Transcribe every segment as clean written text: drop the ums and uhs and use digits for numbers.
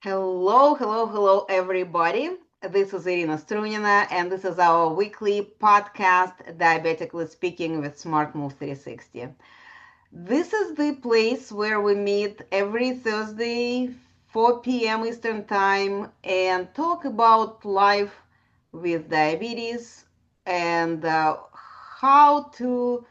Hello, hello, hello, everybody. This is Irina Strunina, and this is our weekly podcast, Diabetically Speaking with Smart Move 360. This is the place where we meet every Thursday, 4 p.m. Eastern Time, and talk about life with diabetes and how to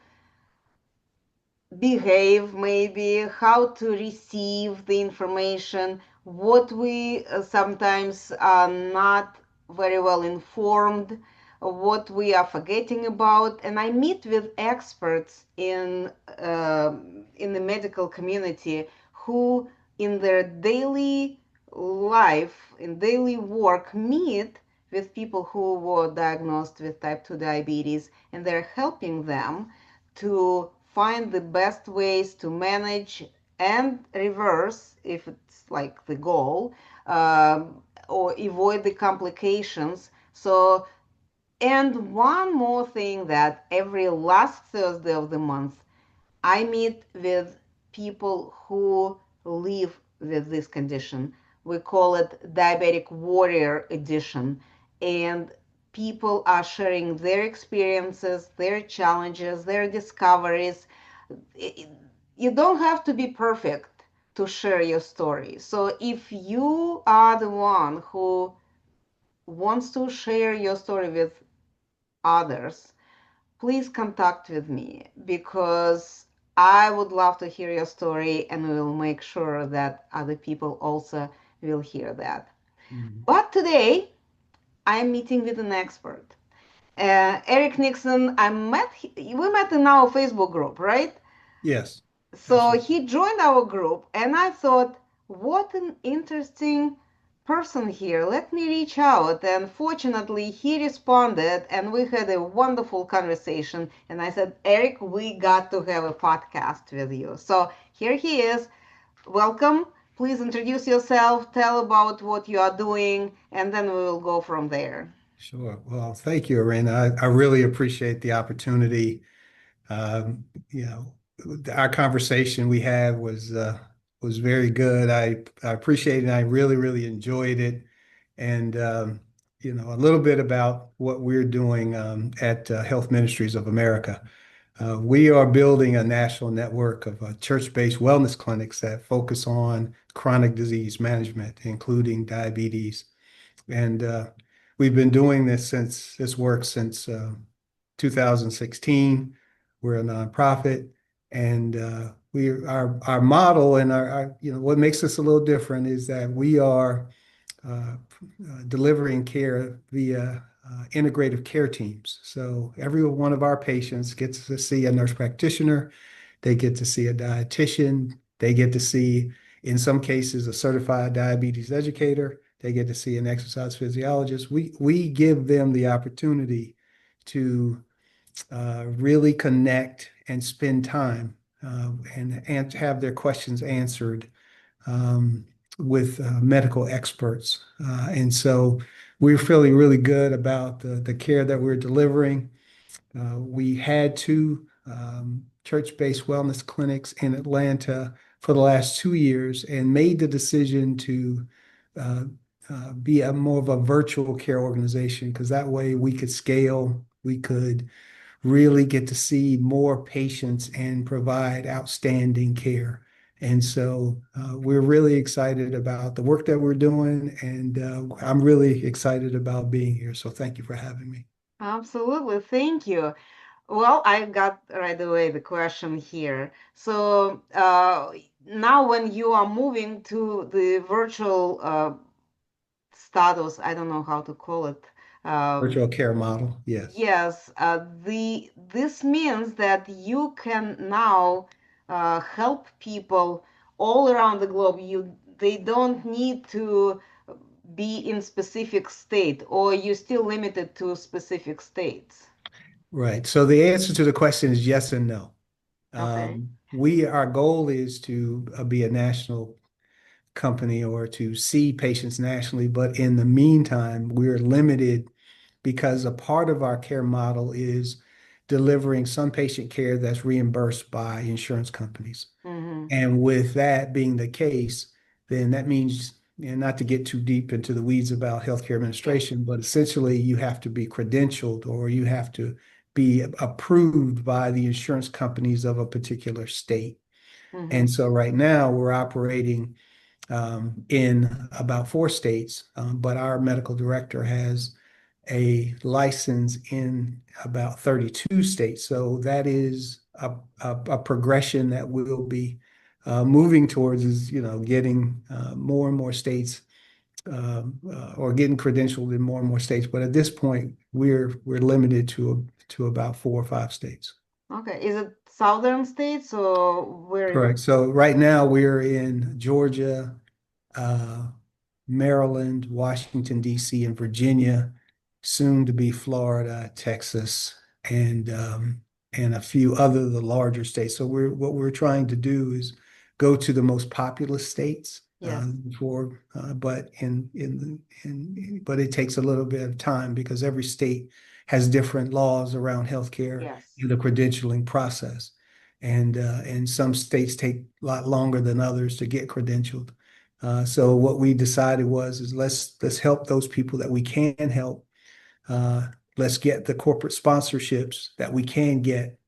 behave, maybe how to receive the information, what we sometimes are not very well informed, what we are forgetting about. And I meet with experts in the medical community who in their daily life, in daily work, meet with people who were diagnosed with type 2 diabetes, and they're helping them to find the best ways to manage and reverse, if it's like the goal, or avoid the complications. So, and one more thing, that every last Thursday of the month, I meet with people who live with this condition. We call it Diabetic Warrior Edition. And people are sharing their experiences, their challenges, their discoveries. You don't have to be perfect to share your story. So if you are the one who wants to share your story with others, please contact with me, because I would love to hear your story, and we will make sure that other people also will hear that. Mhm. But today, I'm meeting with an expert. Eric Nixon, we met in our Facebook group, right? Yes, So absolutely. he joined our group, and I thought, what an interesting person here. Let me reach out. And fortunately, he responded, and we had a wonderful conversation. And I said, Eric, we got to have a podcast with you. So here he is. Welcome. Please introduce yourself, tell about what you are doing, and then we will go from there. Sure. Well, thank you, Irina. I really appreciate the opportunity. Um, you know, our conversation we had was very good. I appreciate it. I really enjoyed it. And a little bit about what we're doing at Health Ministries of America. We are building a national network of church-based wellness clinics that focus on chronic disease management, including diabetes. And we've been doing this work since 2016. We're a nonprofit, and our model and what makes us a little different is that we are uh, delivering care via integrative care teams. So every one of our patients gets to see a nurse practitioner, they get to see a dietitian, they get to see, in some cases, a certified diabetes educator, they get to see an exercise physiologist. We give them the opportunity to really connect and spend time and have their questions answered with medical experts. And so we're feeling really good about the care that we're delivering. We had two church-based wellness clinics in Atlanta for the last 2 years and made the decision to uh, be more of a virtual care organization, because that way we could scale, we could really get to see more patients and provide outstanding care. And so we're really excited about the work that we're doing, and I'm really excited about being here. So thank you for having me. Absolutely. Thank you. Well, I got right away the question here. So now, when you are moving to the virtual status, I don't know how to call it. Virtual care model, yes. Yes, the this means that you can now help people all around the globe. They don't need to be in specific state, or you're still limited to specific states. Right. So the answer to the question is yes and no. Okay. Our goal is to be a national company or to see patients nationally, but in the meantime, we're limited because a part of our care model is delivering some patient care that's reimbursed by insurance companies. Mm-hmm. And with that being the case, then that means and not to get too deep into the weeds about healthcare Yes. administration, but essentially you have to be credentialed or you have to be approved by the insurance companies of a particular state. Mm-hmm. And so right now we're operating in about 4 states, but our medical director has a license in about 32 states. So that is a progression that we'll be moving towards is, getting more and more states or getting credentialed in more and more states. But at this point, we're limited to about 4 or 5 states. Okay. Is it southern states or where? Correct. So right now we're in Georgia, uh, Maryland, Washington, D.C., and Virginia, soon to be Florida, Texas, and a few other of the larger states. So what we're trying to do is go to the most populous states Yes. but but it takes a little bit of time because every state has different laws around healthcare Yes. and the credentialing process. And some states take a lot longer than others to get credentialed. So what we decided was is let's help those people that we can help. Uh, let's get the corporate sponsorships that we can get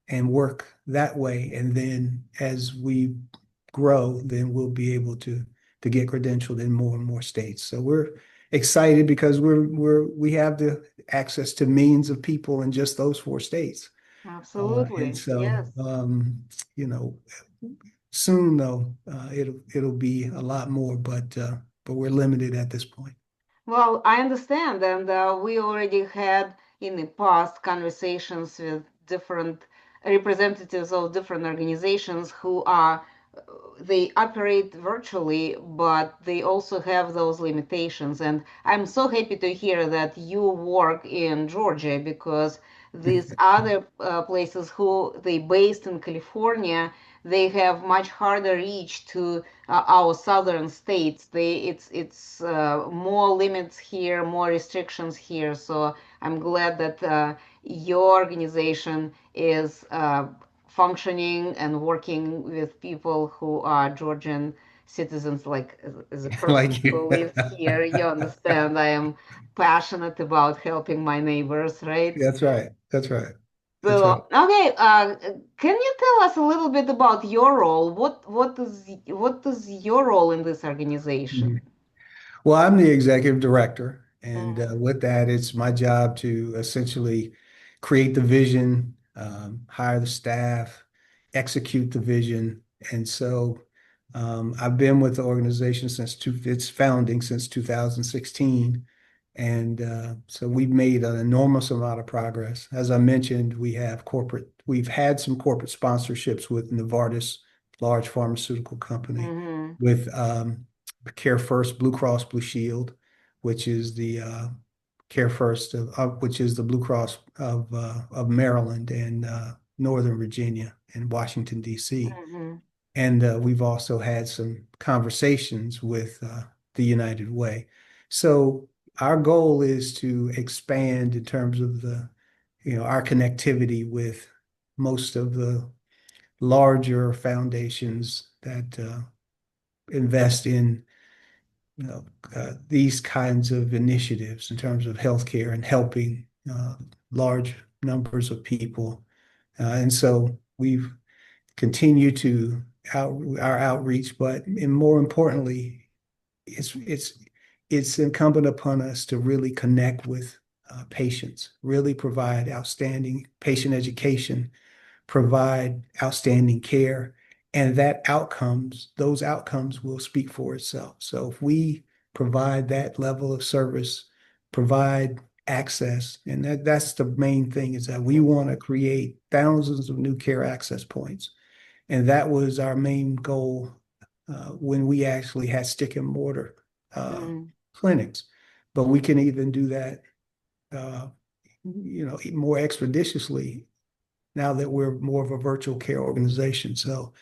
and work that way. And then as we grow, then we'll be able to get credentialed in more and more states. So we're excited because we have the access to millions of people in just those 4 states. And Absolutely. so, Yes. you know, soon though, it'll be a lot more, but we're limited at this point. Well, I understand, and we already had in the past conversations with different representatives of different organizations who are they operate virtually, but they also have those limitations. And I'm so happy to hear that you work in Georgia because these other places who they based in California, they have much harder reach to our southern states. It's more limits here, more restrictions here. So I'm glad that your organization is functioning and working with people who are Georgian citizens, like as a person Like you. who lives here. You understand, I am passionate about helping my neighbors, right? That's right. That's right. That's right. So, okay, can you tell us a little bit about your role? What is your role in this organization? Mhm. Well, I'm the executive director, and Mm-hmm. with that, it's my job to essentially create the vision, hire the staff, execute the vision. And so I've been with the organization its founding since 2016. And so we've made an enormous amount of progress. As I mentioned, we've had some corporate sponsorships with Novartis, large pharmaceutical company, Mm-hmm. with Care First Blue Cross Blue Shield, which is the Care First which is the Blue Cross of Maryland and Northern Virginia and Washington, D.C. Mm-hmm. And we've also had some conversations with the United Way. So our goal is to expand in terms of our connectivity with most of the larger foundations that invest in these kinds of initiatives in terms of healthcare and helping large numbers of people. And so we've continued to our outreach, but and more importantly, it's it's it's incumbent upon us to really connect with patients, really provide outstanding patient education, provide outstanding care, and those outcomes will speak for itself. So if we provide that level of service, provide access, and that's the main thing is that we Yes. want to create thousands of new care access points. And that was our main goal when we actually had stick and mortar uh, Mm-hmm. clinics. But we can even do that, more expeditiously now that we're more of a virtual care organization. So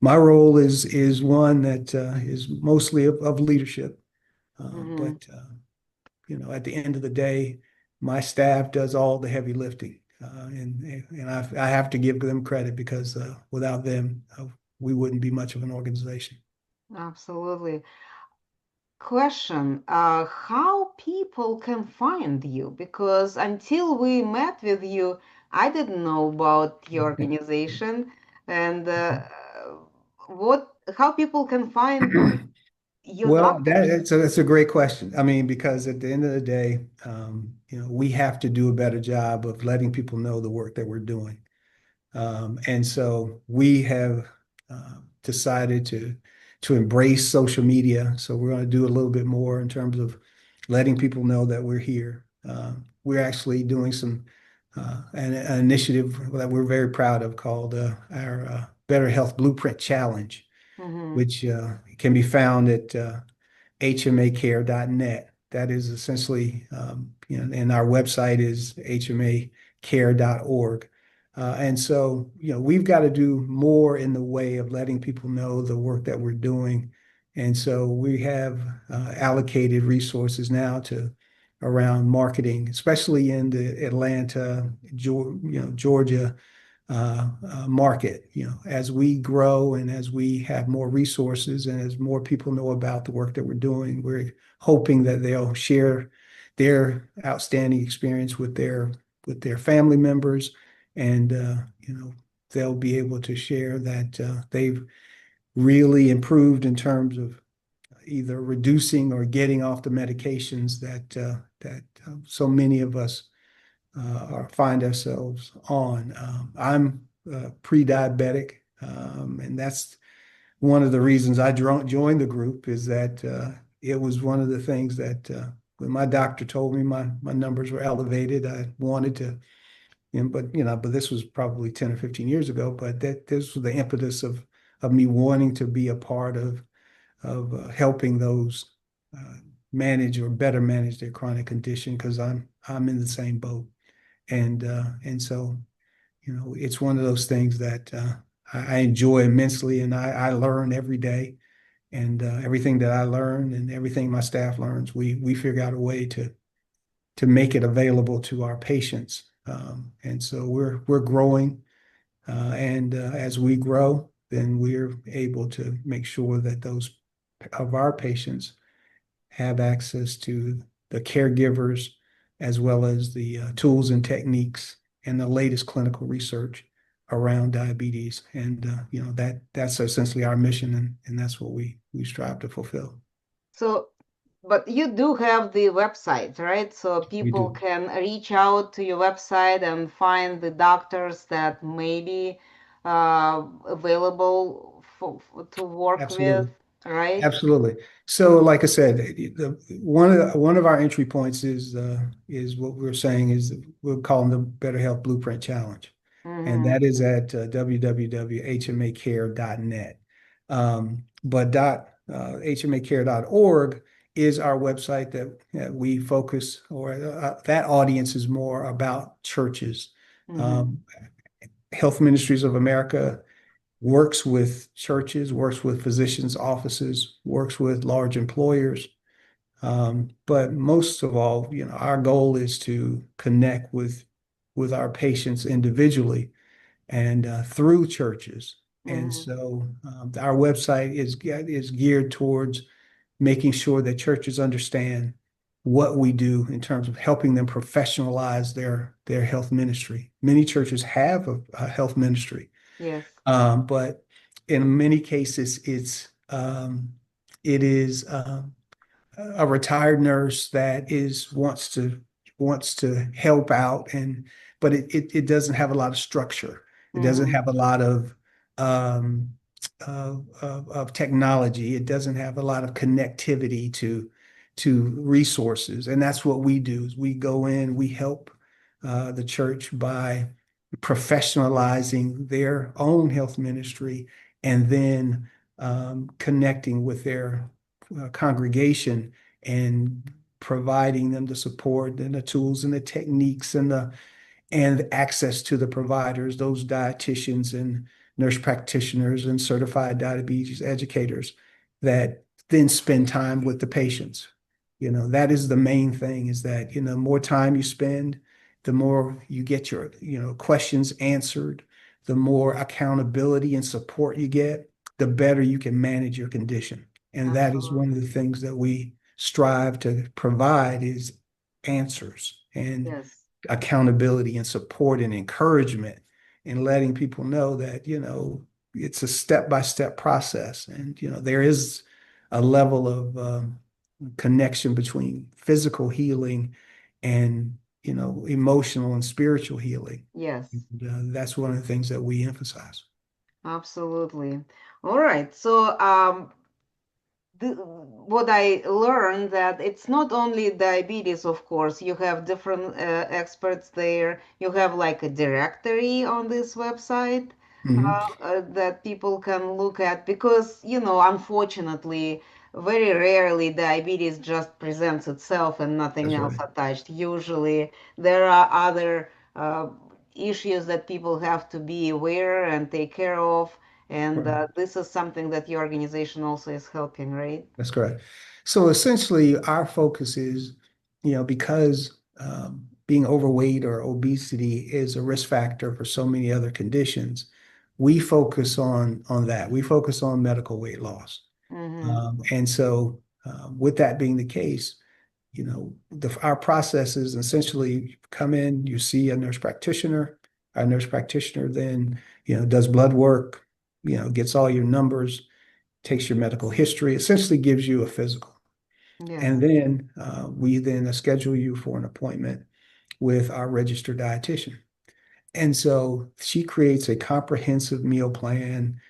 my role is one that is mostly of leadership, Mm-hmm. but at the end of the day, my staff does all the heavy lifting, and I have to give them credit because without them, we wouldn't be much of an organization. Absolutely. question. How people can find you? Because until we met with you, I didn't know about your organization and how people can find your Well, doctors. that's a great question. I mean, because at the end of the day, we have to do a better job of letting people know the work that we're doing. And so we have decided to embrace social media. So we're going to do a little bit more in terms of letting people know that we're here. We're actually doing an initiative that we're very proud of called our Better Health Blueprint Challenge, Mm-hmm. which can be found at hmacare.net. That is essentially, and our website is hmacare.org. And so, we've got to do more in the way of letting people know the work that we're doing. And so we have allocated resources now to around marketing, especially in the Atlanta, Georgia market. As we grow and as we have more resources and as more people know about the work that we're doing, we're hoping that they'll share their outstanding experience with their family members, and they'll be able to share that they've really improved in terms of either reducing or getting off the medications that so many of us or find ourselves on. I'm pre-diabetic, and that's one of the reasons I joined the group is that it was one of the things that when my doctor told me my numbers were elevated, I wanted to, but this was probably 10 or 15 years ago, but this was the impetus of me wanting to be a part of helping those uh, manage or better manage their chronic condition because I'm in the same boat. And so, it's one of those things that I enjoy immensely, and I learn every day. And everything that I learn and everything my staff learns, we figure out a way to make it available to our patients. And so we're growing, and as we grow, then we're able to make sure that those of our patients have access to the caregivers as well as the tools and techniques and the latest clinical research around diabetes. And that's essentially our mission, and that's what we strive to fulfill. So, but you do have the website, right? So We people do. can reach out to your website and find the doctors that may be available to work with, Absolutely. right? Absolutely. So, like I said, one of our entry points is what we're saying is we're calling the Better Health Blueprint Challenge, and Mm-hmm. that is at www.hmacare.net. But hmacare.org is our website that we focus, or that audience is more about churches. Mm-hmm. Um, Health Ministries of America works with churches, works with physicians' offices, works with large employers. But most of all, our goal is to connect with our patients individually and through churches. And Mm-hmm. so our website is geared towards making sure that churches understand what we do in terms of helping them professionalize their health ministry. Many churches have a health ministry, Yes. but in many cases, it is a retired nurse that is wants to help out, but it doesn't have a lot of structure. It doesn't Mm-hmm. have a lot um, of technology. It doesn't have a lot of connectivity to resources, and that's what we do. Is we go in, we help the church by professionalizing their own health ministry, and then connecting with their congregation and providing them the support and the tools and the techniques and access to the providers, those dietitians and nurse practitioners and certified diabetes educators that then spend time with the patients. That is the main thing is that, more time you spend, the more you get your, questions answered, the more accountability and support you get, the better you can manage your condition. And that is one of Absolutely. the things that we strive to provide is answers and Yes. accountability and support and encouragement and letting people know that, it's a step-by-step process. And, there is a level of connection between physical healing and, emotional and spiritual healing. Yes. And, that's one of the things that we emphasize. Absolutely. All right. So, what I learned that it's not only diabetes, of course, you have different experts there. You have like a directory on this website Mhm. that people can look at because, unfortunately, very rarely diabetes just presents itself and nothing That's else right. attached. Usually, there are other issues that people have to be aware and take care of. And Right. this is something that your organization also is helping, right? That's correct. So essentially, our focus is, because being overweight or obesity is a risk factor for so many other conditions, we focus on that. We focus on medical weight loss. Mm-hmm. And so, with that being the case, our process is essentially you come in, you see a nurse practitioner. Our nurse practitioner then, does blood work, gets all your numbers, takes your medical history, essentially gives you a physical. Yes. And then we then schedule you for an appointment with our registered dietitian. And so she creates a comprehensive meal plan,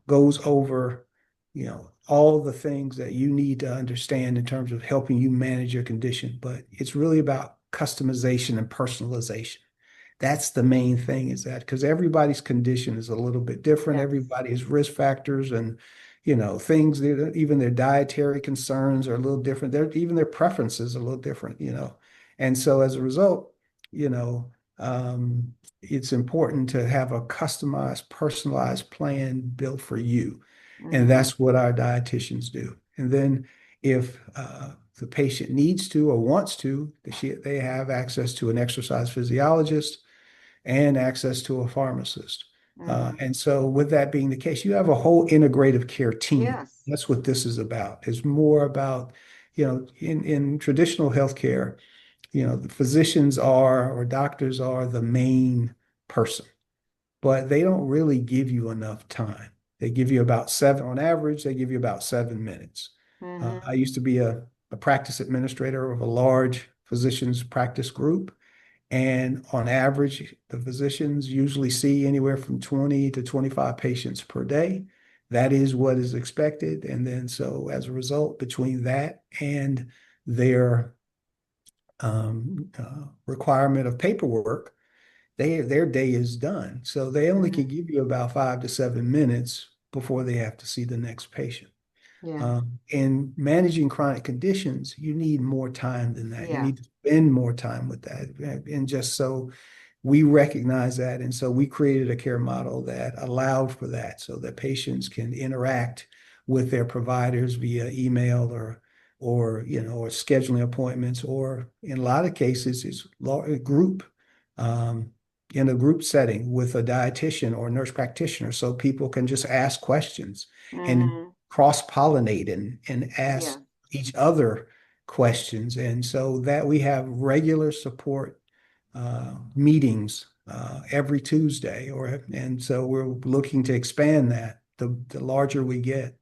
goes over, all the things that you need to understand in terms of helping you manage your condition. But it's really about customization and personalization. That's the main thing is that because everybody's condition is a little bit different. Yes. Everybody's risk factors and, things, even their dietary concerns are a little different. Even their preferences are a little different. And so as a result, you know, it's important to have a customized, personalized plan built for you. And Mm-hmm. that's what our dietitians do. And then if the patient needs to or wants to, they have access to an exercise physiologist and access to a pharmacist. Mm-hmm. And so, with that being the case, you have a whole integrative care team. Yes. That's what this is about. It's more about, in traditional healthcare, the physicians are or doctors are the main person, but they don't really give you enough time. They give you about seven, on average, they give you about 7 minutes. Mm-hmm. I used to be a practice administrator of a large physicians practice group. And on average, the physicians usually see anywhere from 20 to 25 patients per day. That is what is expected. And then, so as a result, between that and their requirement of paperwork, their day is done. So they only Mm-hmm. can give you about 5 to 7 minutes before they have to see the next patient. Yeah. In managing chronic conditions, you need more time than that. You Yeah. need to spend more time with that. And just so we recognize that. And so we created a care model that allowed for that so that patients can interact with their providers via email or scheduling appointments, or in a lot of cases, it's a group in a group setting with a dietitian or nurse practitioner. So people can just ask questions and Mm-hmm. cross-pollinate and ask Yeah. each other questions. And so that we have regular support meetings every Tuesday, and so we're looking to expand that. The larger we get,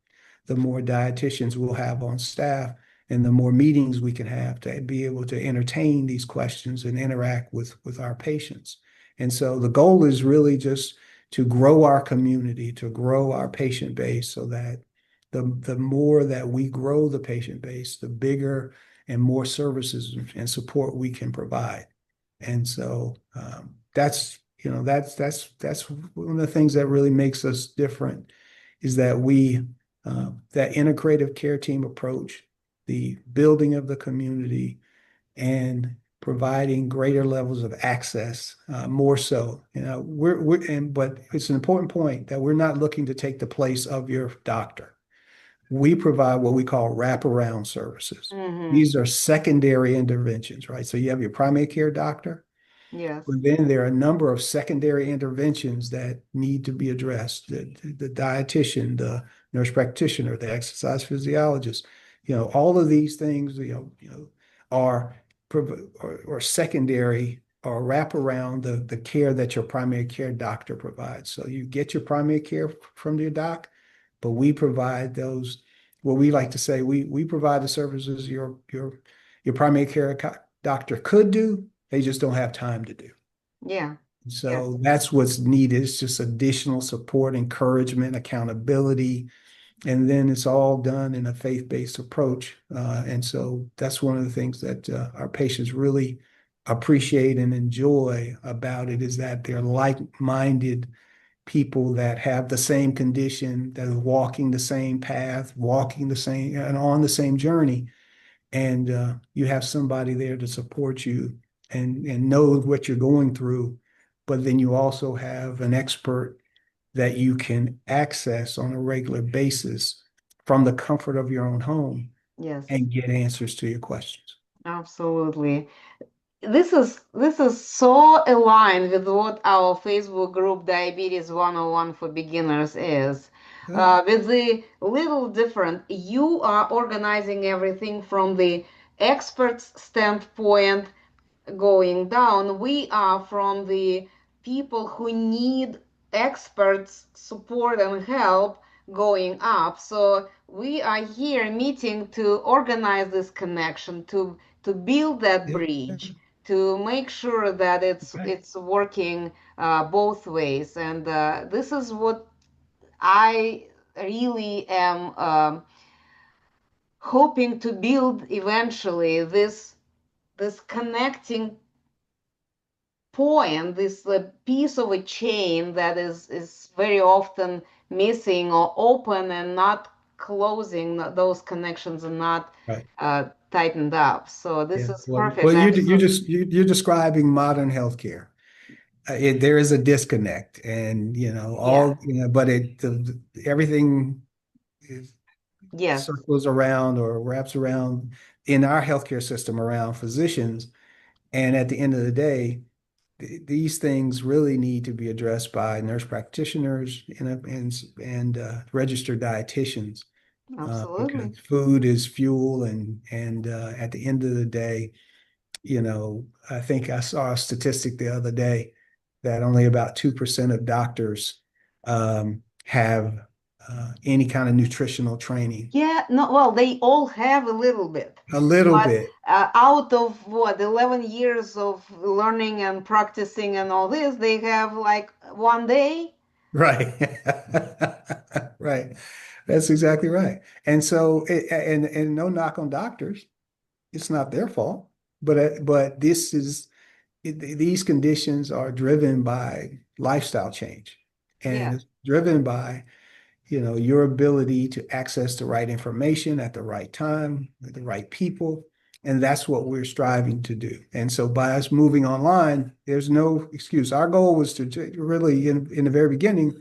the more dietitians we'll have on staff, and the more meetings we can have to be able to entertain these questions and interact with our patients. And so the goal is really just to grow our community, to grow our patient base, so that the more that we grow the patient base, the bigger and more services and support we can provide. And so that's one of the things that really makes us different is that that integrative care team approach, the building of the community, and providing greater levels of access, more so. But it's an important point that we're not looking to take the place of your doctor. We provide what we call wraparound services. Mm-hmm. These are secondary interventions, right? So you have your primary care doctor, Yes. but then there are a number of secondary interventions that need to be addressed. The dietitian, the nurse practitioner, the exercise physiologist. All of these things, are or secondary or wrap around the care that your primary care doctor provides. So you get your primary care from your doc, but we provide those, what we like to say, we provide the services your primary care doctor could do, they just don't have time to do. Yeah. Yes. So that's what's needed. It's just additional support, encouragement, accountability, and then it's all done in a faith-based approach. And so that's one of the things that our patients really appreciate and enjoy about it, is that they're like-minded people that have the same condition, that are walking the same path, walking the same and on the same journey. And you have somebody there to support you and know what you're going through. But then you also have an expert that you can access on a regular basis from the comfort of your own home Yes. and get answers to your questions. Absolutely. This is so aligned with what our Facebook group Diabetes 101 for Beginners is. Good. With the little different, you are organizing everything from the expert's standpoint going down. We are from the people who need experts support and help going up. So we are here meeting to organize this connection, to build that Yeah. bridge, to make sure that it's Right. it's working both ways. And this is what I really am hoping to build eventually, this connecting point, this piece of a chain that is very often missing or open and not closing, those connections are not Right. tightened up. So this Yeah. is Well, perfect. I'm you're so just you're describing modern healthcare. There is a disconnect, and yeah, but everything is, yes, circles around or wraps around in our healthcare system around physicians. And at the end of the day, these things really need to be addressed by nurse practitioners and registered dietitians, absolutely. because food is fuel, and at the end of the day, I think I saw a statistic the other day that only about 2% of doctors have any kind of nutritional training. Yeah, no, well, they all have a little bit, A little but bit. out of what, 11 years of learning and practicing and all this, they have like one day. Right. Right. That's exactly right. And so, and no knock on doctors. It's not their fault. But these conditions are driven by lifestyle change, and Yeah, it's driven by your ability to access the right information at the right time with the right people. And that's what we're striving to do. And so by us moving online, there's no excuse. Our goal was to really, in the very beginning,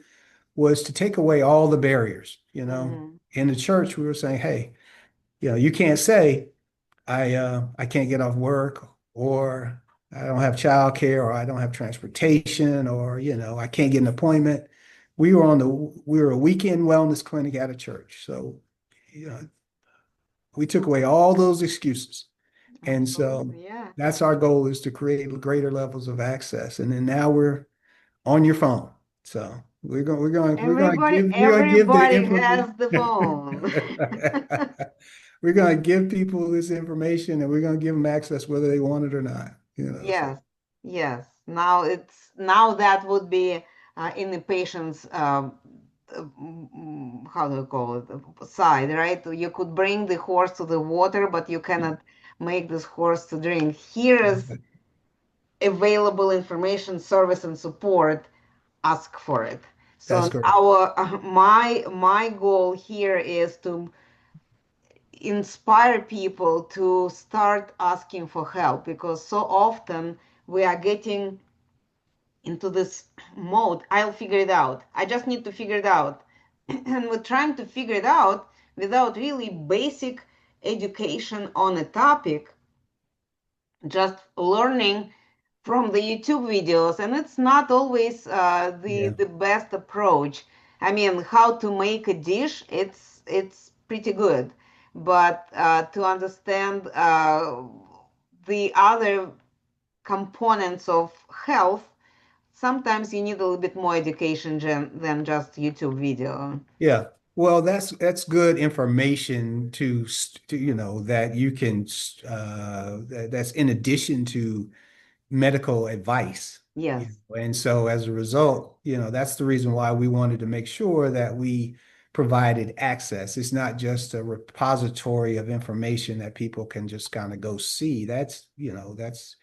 was to take away all the barriers. hmm, In the church, we were saying, hey, you can't say I can't get off work, or I don't have childcare, or I don't have transportation, or I can't get an appointment. We were a weekend wellness clinic at a church. So, you know, we took away all those excuses. And so absolutely. Yeah. that's our goal, is to create greater levels of access. And then now we're on your phone. So we're going to give the Everybody information. has the phone. We're going to give people this information, and we're going to give them access whether they want it or not. So Yes, yes. Now that would be in the patient's how do you call it, side, right? You could bring the horse to the water, but you cannot make this horse to drink. Here is available information, service, and support. Ask for it. that's So correct. our my goal here is to inspire people to start asking for help, because so often we are getting into this mode. I'll figure it out. I just need to figure it out. And we're trying to figure it out without really basic education on a topic, just learning from the YouTube videos. And it's not always the Yeah. the best approach. I mean, how to make a dish, it's pretty good, but to understand the other components of health, sometimes you need a little bit more education than just YouTube video. Yeah. Well, that's good information to that you can that's in addition to medical advice. Yes, And so as a result, that's the reason why we wanted to make sure that we provided access. It's not just a repository of information that people can just kind of go see. That is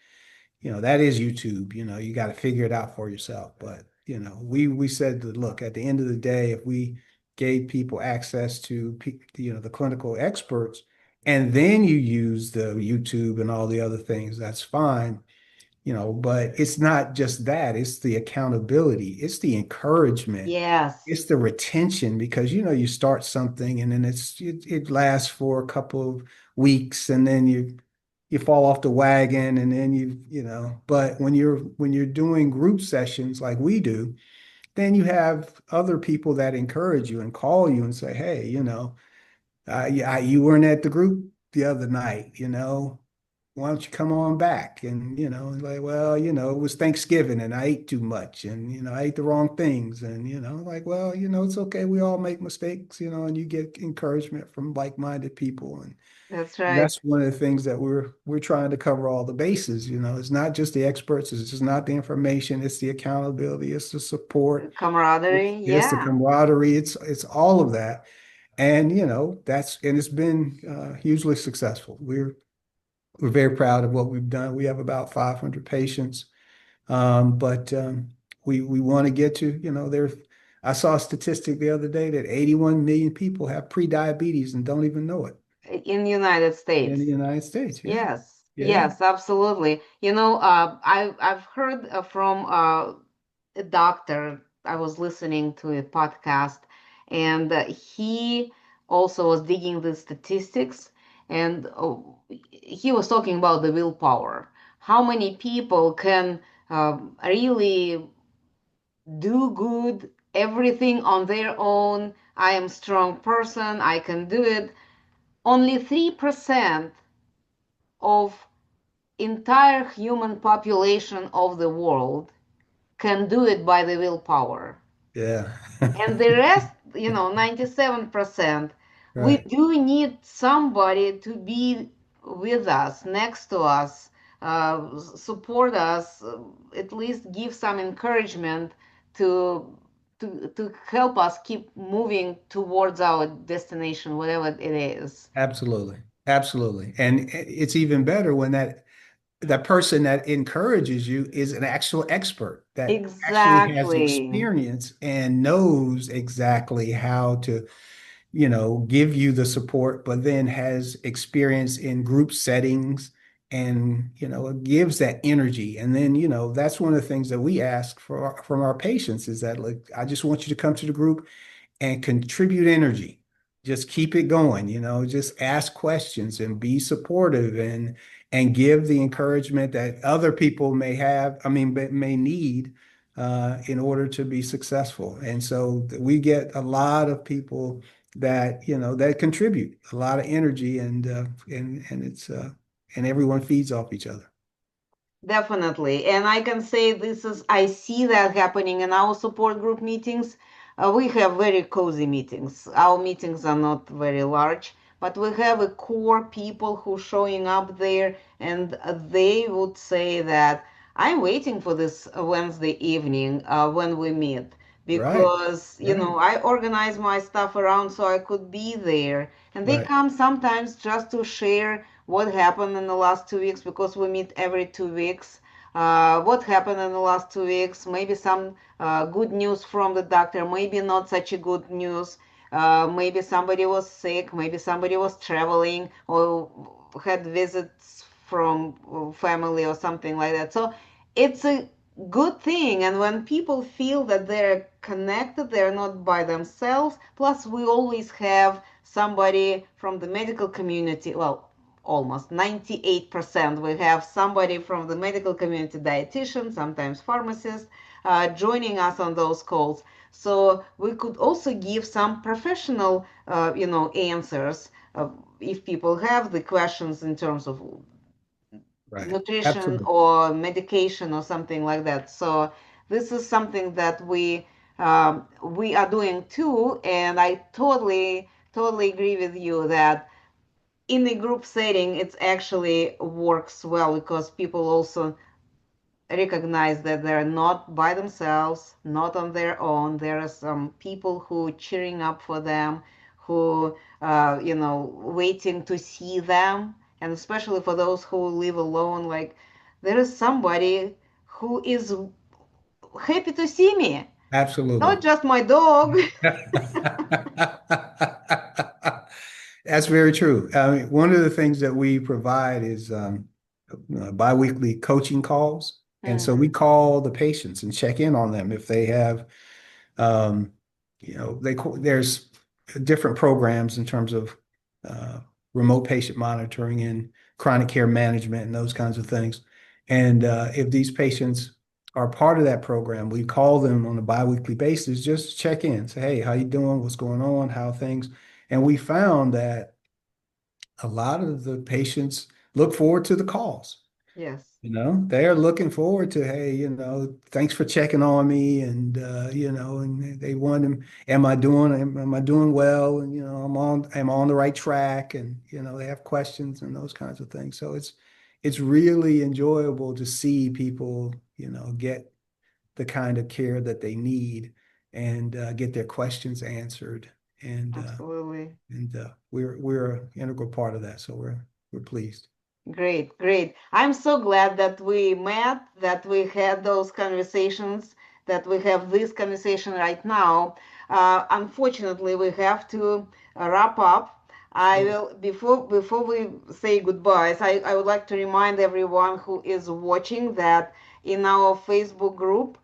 YouTube. You got to figure it out for yourself. But, we said that, look, at the end of the day, if we gave people access to, the clinical experts, and then you use the YouTube and all the other things, that's fine. But it's not just that, it's the accountability, it's the encouragement, yes, it's the retention because you start something and then it lasts for a couple of weeks and then you fall off the wagon and then but when you're doing group sessions like we do, then you have other people that encourage you and call you and say, hey, you weren't at the group the other night, why don't you come on back? And, like, well, it was Thanksgiving and I ate too much and, I ate the wrong things. And, like, well, it's okay. We all make mistakes, and you get encouragement from like-minded people. And that's right. that's one of the things that we're trying to cover all the bases. It's not just the experts, it's just not the information, it's the accountability, it's the support, Camaraderie, it's the yeah. camaraderie, it's all of that. And, it's been hugely successful. We're very proud of what we've done. We have about 500 patients, but we want to get to, I saw a statistic the other day that 81 million people have pre-diabetes and don't even know it In the United in the States. United States. Yeah. Yes, Yeah. yes, absolutely. I've heard from a doctor. I was listening to a podcast, and he also was digging the statistics, and he was talking about the willpower. How many people can really do good, everything on their own? I am strong person. I can do it. Only 3% of entire human population of the world can do it by the willpower. Yeah. And the rest, 97%, we Right. do need somebody to be with us, next to us, support us, at least give some encouragement to to help us keep moving towards our destination, whatever it is. Absolutely. Absolutely. And it's even better when that person that encourages you is an actual expert that actually has Exactly. experience and knows exactly how to give you the support, but then has experience in group settings and, it gives that energy. And then, that's one of the things that we ask from our patients is that, like, I just want you to come to the group and contribute energy. Just keep it going, just ask questions and be supportive and give the encouragement that other people may have, I mean, may need in order to be successful. And so we get a lot of people that contribute a lot of energy and it's and everyone feeds off each other. Definitely. And I can say I see that happening in our support group meetings. We have very cozy meetings. Our meetings are not very large, but we have a core people who showing up there, and they would say that I'm waiting for this Wednesday evening when we meet Right, because, right, I organize my stuff around so I could be there. And they right. come sometimes just to share what happened in the last 2 weeks because we meet every 2 weeks. What happened in the last 2 weeks? Maybe some good news from the doctor, maybe not such a good news. Maybe somebody was sick, maybe somebody was traveling or had visits from family or something like that. So it's a good thing. And when people feel that they're connected, they're not by themselves. Plus, we always have somebody from the medical community. Well, almost 98%. We have somebody from the medical community, dietitian, sometimes pharmacist, joining us on those calls. So we could also give some professional, answers if people have the questions in terms of Right. nutrition Absolutely. or medication or something like that. So this is something that we are doing too, and I totally agree with you that in a group setting it actually works well because people also recognize that they're not by themselves, not on their own. There are some people who cheering up for them, who waiting to see them, and especially for those who live alone, like there is somebody who is happy to see me, not Absolutely. just my dog. That's very true. I mean, one of the things that we provide is biweekly coaching calls. And so we Mhm. call the patients and check in on them if they have, um, there's different programs in terms of uh, remote patient monitoring and chronic care management and those kinds of things. And if these patients are part of that program, we call them on a biweekly basis, just check in, say, hey, how you doing? What's going on? How are things? And we found that a lot of the patients look forward to the calls. Yes, They're looking forward to, hey, thanks for checking on me, and and they want them, am I doing well, and am I on the right track, and they have questions and those kinds of things. So it's really enjoyable to see people, get the kind of care that they need and get their questions answered, and absolutely. we're an integral part of that, so we're pleased. Great, great. I'm so glad that we met, that we had those conversations, that we have this conversation right now. Unfortunately, we have to wrap up. I Sure. will before we say goodbyes, I would like to remind everyone who is watching that in our Facebook group,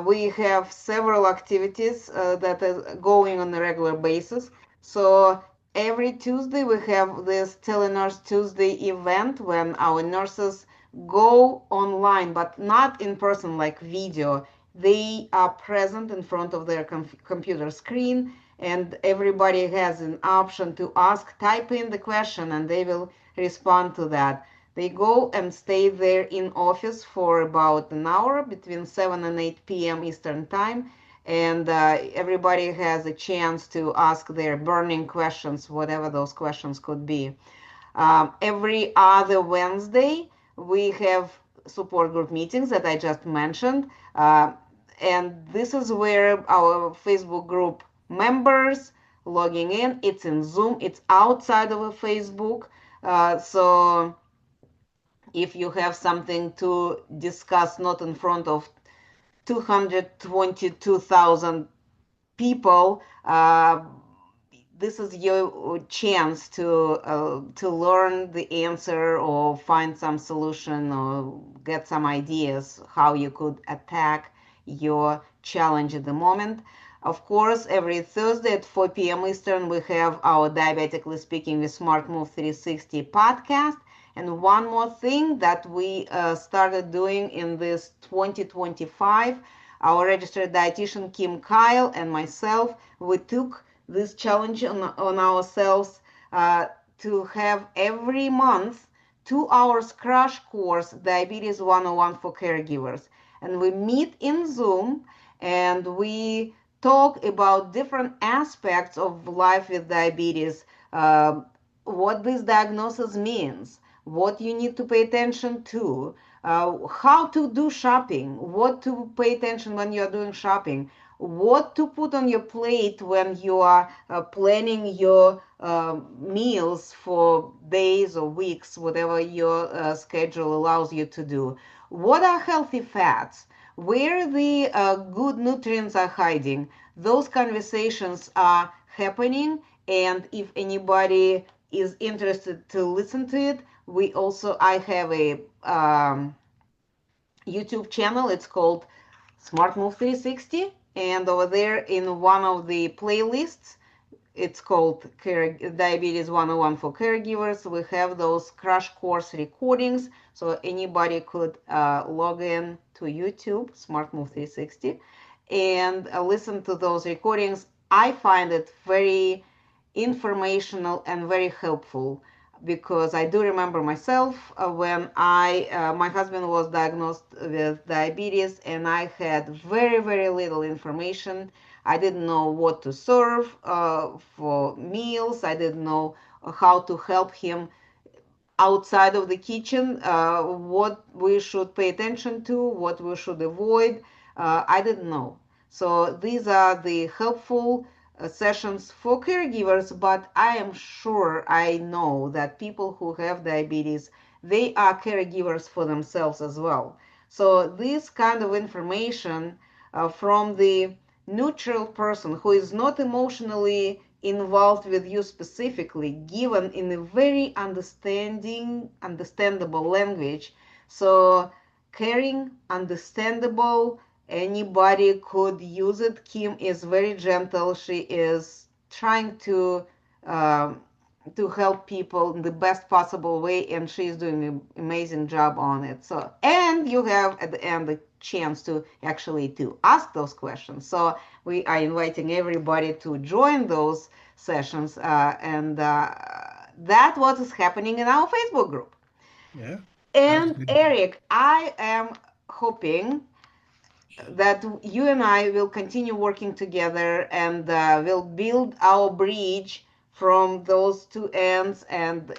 we have several activities that are going on a regular basis. So every Tuesday we have this Telenurse Tuesday event when our nurses go online, but not in person like video. They are present in front of their computer screen, and everybody has an option to ask, type in the question, and they will respond to that. They go and stay there in office for about an hour between 7 and 8 p.m. Eastern Time, and everybody has a chance to ask their burning questions, whatever those questions could be. Every other Wednesday, we have support group meetings that I just mentioned. And this is where our Facebook group members logging in. It's in Zoom, it's outside of a Facebook. So if you have something to discuss, not in front of 222,000 people, this is your chance to learn the answer or find some solution or get some ideas how you could attack your challenge at the moment. Of course, every Thursday at 4 p.m. Eastern, we have our Diabetically Speaking with Smart Move 360 podcast. And one more thing that we started doing in this 2025, our registered dietitian Kim Kyle and myself, we took this challenge on ourselves to have every month 2 hours crash course Diabetes 101 for caregivers. And we meet in Zoom and we talk about different aspects of life with diabetes, uh, what this diagnosis means, what you need to pay attention to, how to do shopping, what to pay attention when you're doing shopping, what to put on your plate when you are planning your meals for days or weeks, whatever your schedule allows you to do. What are healthy fats? Where the good nutrients are hiding? Those conversations are happening, and if anybody is interested to listen to it, I have a YouTube channel. It's called Smart Move 360, and over there in one of the playlists, it's called Diabetes 101 for Caregivers. We have those crash course recordings, so anybody could log in to YouTube, Smart Move 360, and listen to those recordings. I find it very informational and very helpful because I do remember myself when my husband was diagnosed with diabetes and I had very little information. I didn't know what to serve for meals. I didn't know how to help him outside of the kitchen, what we should pay attention to, what we should avoid. I didn't know. So these are the helpful sessions for caregivers, but I am sure I know that people who have diabetes, they are caregivers for themselves as well. So this kind of information from the neutral person who is not emotionally involved with you specifically, given in a very understandable language. So caring, understandable, anybody could use it. Kim is very gentle. She is trying um, to help people in the best possible way, and she's doing an amazing job on it. So, and you have at the end the chance to actually to ask those questions. So we are inviting everybody to join those sessions, and that's what is happening in our Facebook group. Yeah. Sounds And good. Eric, I am hoping that you and I will continue working together and will build our bridge from those two ends and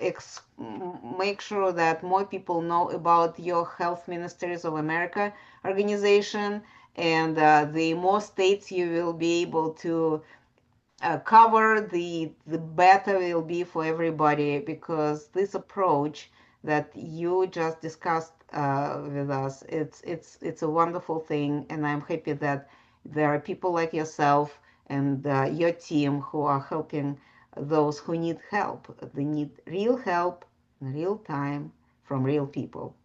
make sure that more people know about your Health Ministries of America organization, and the more states you will be able to cover, the better it will be for everybody, because this approach that you just discussed with us, it's a wonderful thing, and I'm happy that there are people like yourself and your team who are helping those who need help. They need real help in real time from real people.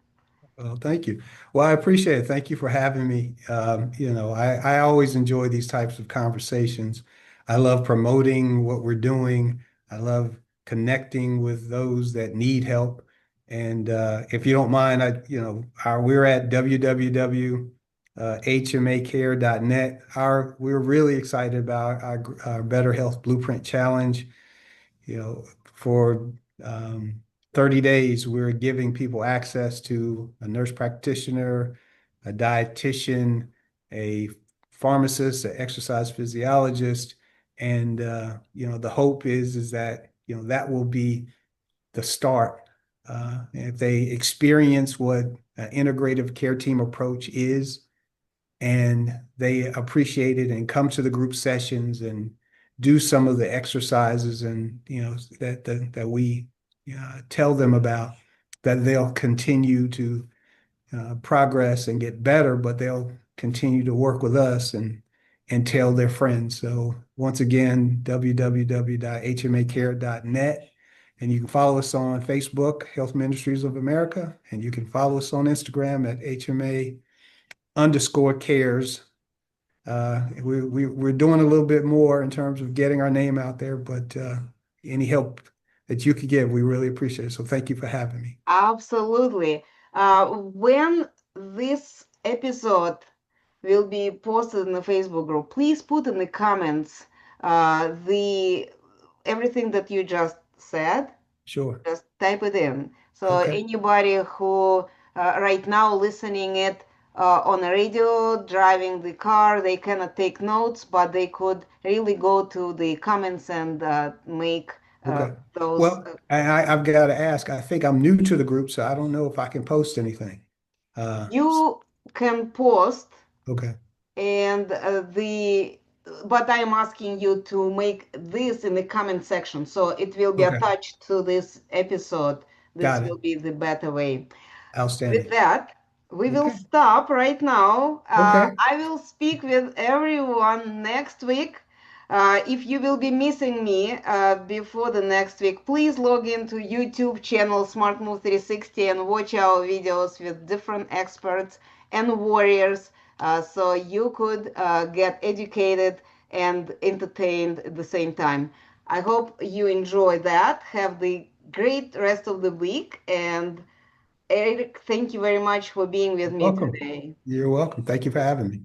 Well, thank you. Well, I appreciate it. Thank you for having me. I always enjoy these types of conversations. I love promoting what we're doing. I love connecting with those that need help. And if you don't mind, we're at www.hmacare.net. We're really excited about our Better Health Blueprint Challenge. For 30 days, we're giving people access to a nurse practitioner, a dietitian, a pharmacist, an exercise physiologist. And, the hope is that, that will be the start. If they experience what an integrative care team approach is, and they appreciate it and come to the group sessions and do some of the exercises and that we tell them about, that they'll continue to progress and get better, but they'll continue to work with us and tell their friends. So once again, www.hmacare.net. And you can follow us on Facebook, Health Ministries of America, and you can follow us on Instagram at HMA_cares. We're doing a little bit more in terms of getting our name out there, but any help that you could give, we really appreciate it. So thank you for having me. Absolutely. When this episode will be posted in the Facebook group, please put in the comments the everything that you just said. Sure. Just type it in. So Okay. anybody who right now listening it on the radio, driving the car, they cannot take notes, but they could really go to the comments and make Okay. those. Well, I've got to ask, I think I'm new to the group, so I don't know if I can post anything. Uh, You can post, okay. and but I am asking you to make this in the comment section, so it will be Okay. attached to this episode. This Got it. will be the better way. With Outstanding. that, we will Okay. stop right now. Okay. I will speak with everyone next week. If you will be missing me before the next week, please log into YouTube channel Smart Move 360 and watch our videos with different experts and warriors, so you could get educated and entertained at the same time. I hope you enjoy that. Have the great rest of the week, and Eric, thank you very much for being with me Welcome. today. You're welcome. Thank you for having me.